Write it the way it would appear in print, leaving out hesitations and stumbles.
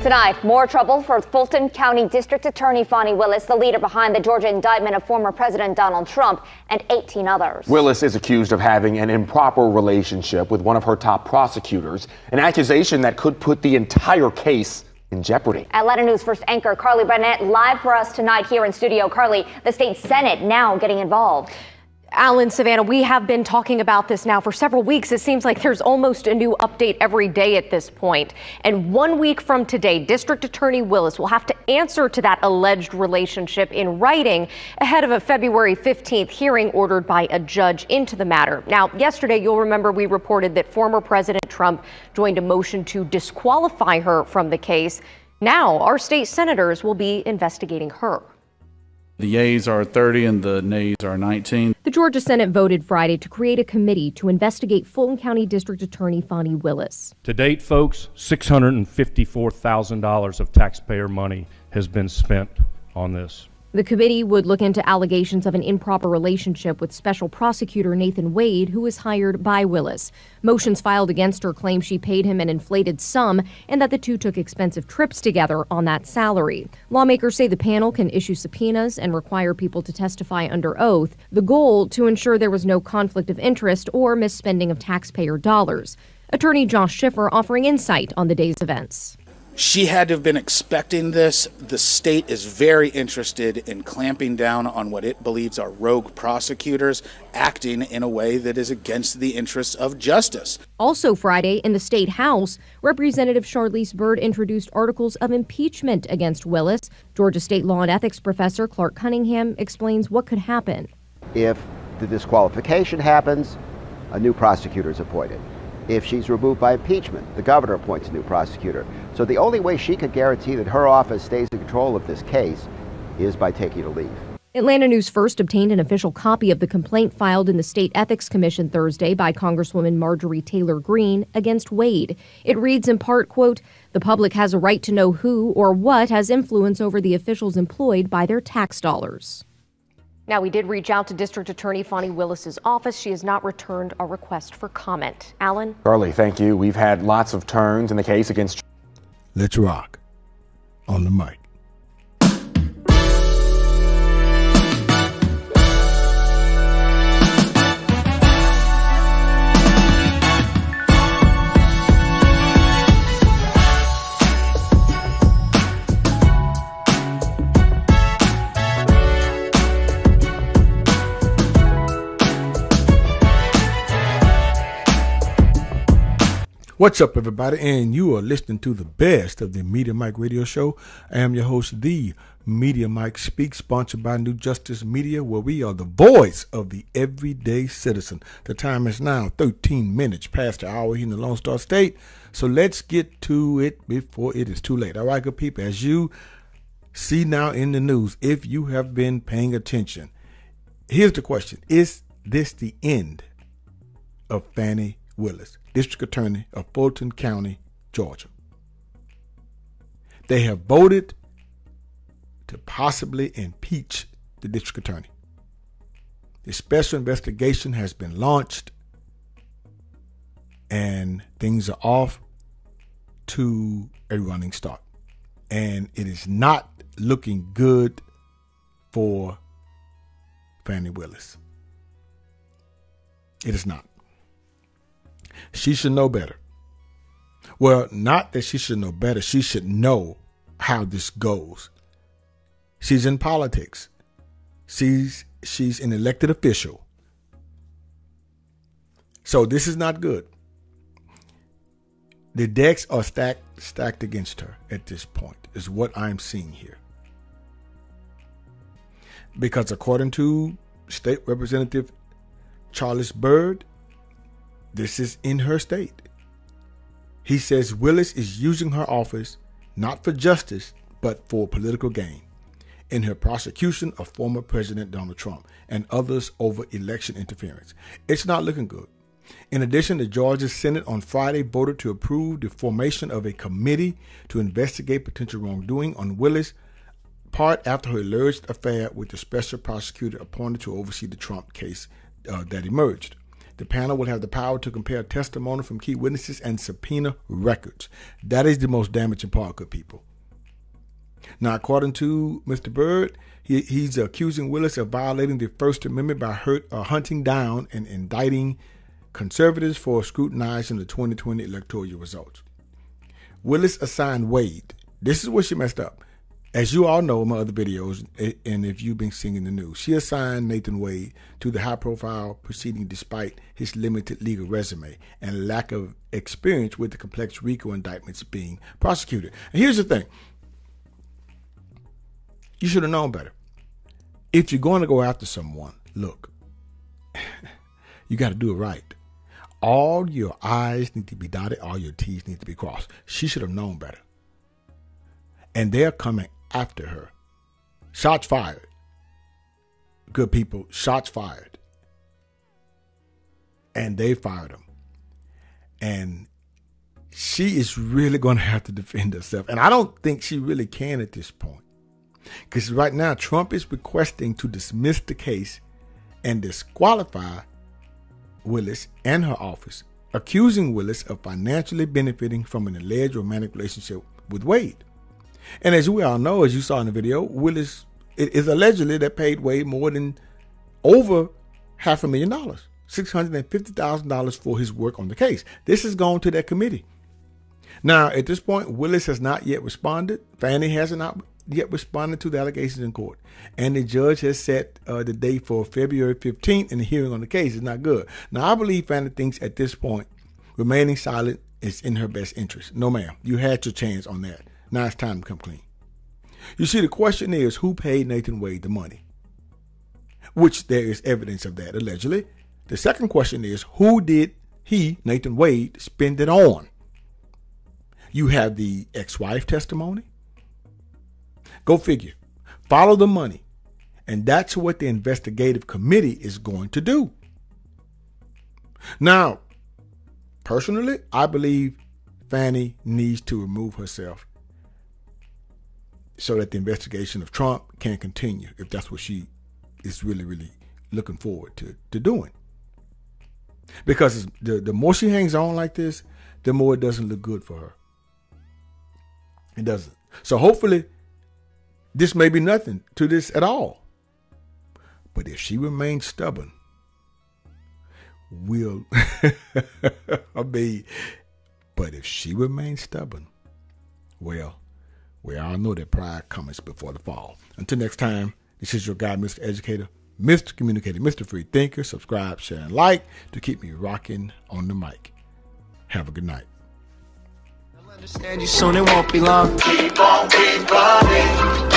Tonight, more trouble for Fulton County District Attorney Fani Willis, the leader behind the Georgia indictment of former President Donald Trump and 18 others. Willis is accused of having an improper relationship with one of her top prosecutors, an accusation that could put the entire case in jeopardy. Atlanta News First anchor Carly Burnett live for us tonight here in studio. Carly, the state Senate now getting involved. Alan, Savannah, we have been talking about this now for several weeks. It seems like there's almost a new update every day at this point. And 1 week from today, District Attorney Willis will have to answer to that alleged relationship in writing ahead of a February 15th hearing ordered by a judge into the matter. Now, yesterday, you'll remember we reported that former President Trump joined a motion to disqualify her from the case. Now, our state senators will be investigating her. The yeas are 30 and the nays are 19. The Georgia Senate voted Friday to create a committee to investigate Fulton County District Attorney Fani Willis. To date, folks, $654,000 of taxpayer money has been spent on this. The committee would look into allegations of an improper relationship with Special Prosecutor Nathan Wade, who was hired by Willis. Motions filed against her claim she paid him an inflated sum and that the two took expensive trips together on that salary. Lawmakers say the panel can issue subpoenas and require people to testify under oath, the goal to ensure there was no conflict of interest or misspending of taxpayer dollars. Attorney Josh Schiffer offering insight on the day's events. She had to have been expecting this. The state is very interested in clamping down on what it believes are rogue prosecutors acting in a way that is against the interests of justice. Also Friday, in the state house, Representative Charlize Byrd introduced articles of impeachment against Willis. Georgia State Law and Ethics professor Clark Cunningham explains what could happen. If the disqualification happens, a new prosecutor is appointed. If she's removed by impeachment, the governor appoints a new prosecutor. So the only way she could guarantee that her office stays in control of this case is by taking a leave. Atlanta News First obtained an official copy of the complaint filed in the State Ethics Commission Thursday by Congresswoman Marjorie Taylor Greene against Wade. It reads in part, quote, "The public has a right to know who or what has influence over the officials employed by their tax dollars." Now, we did reach out to District Attorney Fani Willis's office. She has not returned our request for comment. Alan? Carly, thank you. We've had lots of turns in the case against... Let's rock on the mic. What's up, everybody? And you are listening to the best of the Media Mike Radio Show. I am your host, the Media Mike Speaks, sponsored by New Justice Media, where we are the voice of the everyday citizen. The time is now 13 minutes past the hour here in the Lone Star State. So let's get to it before it is too late. All right, good people, as you see now in the news, if you have been paying attention, here's the question. Is this the end of Fani Willis, District Attorney of Fulton County, Georgia? They have voted to possibly impeach the district attorney. The special investigation has been launched, and things are off to a running start. And it is not looking good for Fani Willis. It is not. She should know better. Well, not that she should know better. She should know how this goes. She's in politics. She's an elected official. So this is not good. The decks are stacked against her at this point, is what I'm seeing here. Because according to State Representative Charlize Byrd, this is in her state. He says Willis is using her office not for justice, but for political gain in her prosecution of former President Donald Trump and others over election interference. It's not looking good. In addition, the Georgia Senate on Friday voted to approve the formation of a committee to investigate potential wrongdoing on Willis, part after her alleged affair with the special prosecutor appointed to oversee the Trump case that emerged. The panel will have the power to compare testimony from key witnesses and subpoena records. That is the most damaging part, good people. Now, according to Mr. Byrd, he's accusing Willis of violating the First Amendment by hunting down and indicting conservatives for scrutinizing the 2020 electoral results. Willis assigned Wade. This is where she messed up. As you all know in my other videos, and if you've been seeing the news, she assigned Nathan Wade to the high-profile proceeding despite his limited legal resume and lack of experience with the complex RICO indictments being prosecuted. And here's the thing. You should have known better. If you're going to go after someone, look, you got to do it right. All your I's need to be dotted, all your T's need to be crossed. She should have known better. And they're coming after her. Shots fired. Good people, shots fired. And they fired him. And she is really going to have to defend herself. And I don't think she really can at this point. Because right now, Trump is requesting to dismiss the case and disqualify Willis and her office, accusing Willis of financially benefiting from an alleged romantic relationship with Wade. And as we all know, as you saw in the video, Willis is allegedly that paid Wade more than over $500,000, $650,000 for his work on the case. This has gone to that committee. Now, at this point, Willis has not yet responded. Fannie has not yet responded to the allegations in court. And the judge has set the date for February 15th, and the hearing on the case is not good. Now, I believe Fannie thinks at this point, remaining silent is in her best interest. No, ma'am. You had your chance on that. Now it's time to come clean. You see, the question is, who paid Nathan Wade the money? Which there is evidence of that, allegedly. The second question is, who did he, Nathan Wade, spend it on? You have the ex-wife testimony. Go figure. Follow the money. And that's what the investigative committee is going to do. Now, personally, I believe Fannie needs to remove herself so that the investigation of Trump can continue, if that's what she is really, really looking forward to doing. Because the more she hangs on like this, the more it doesn't look good for her. It doesn't. So hopefully, this may be nothing to this at all. But if she remains stubborn, but if she remains stubborn, well, we all know that pride comes before the fall. Until next time, this is your guide, Mr. Educator, Mr. Communicator, Mr. Free Thinker. Subscribe, share, and like to keep me rocking on the mic. Have a good night. I'll understand you soon, it won't be long. Keep on, keep running.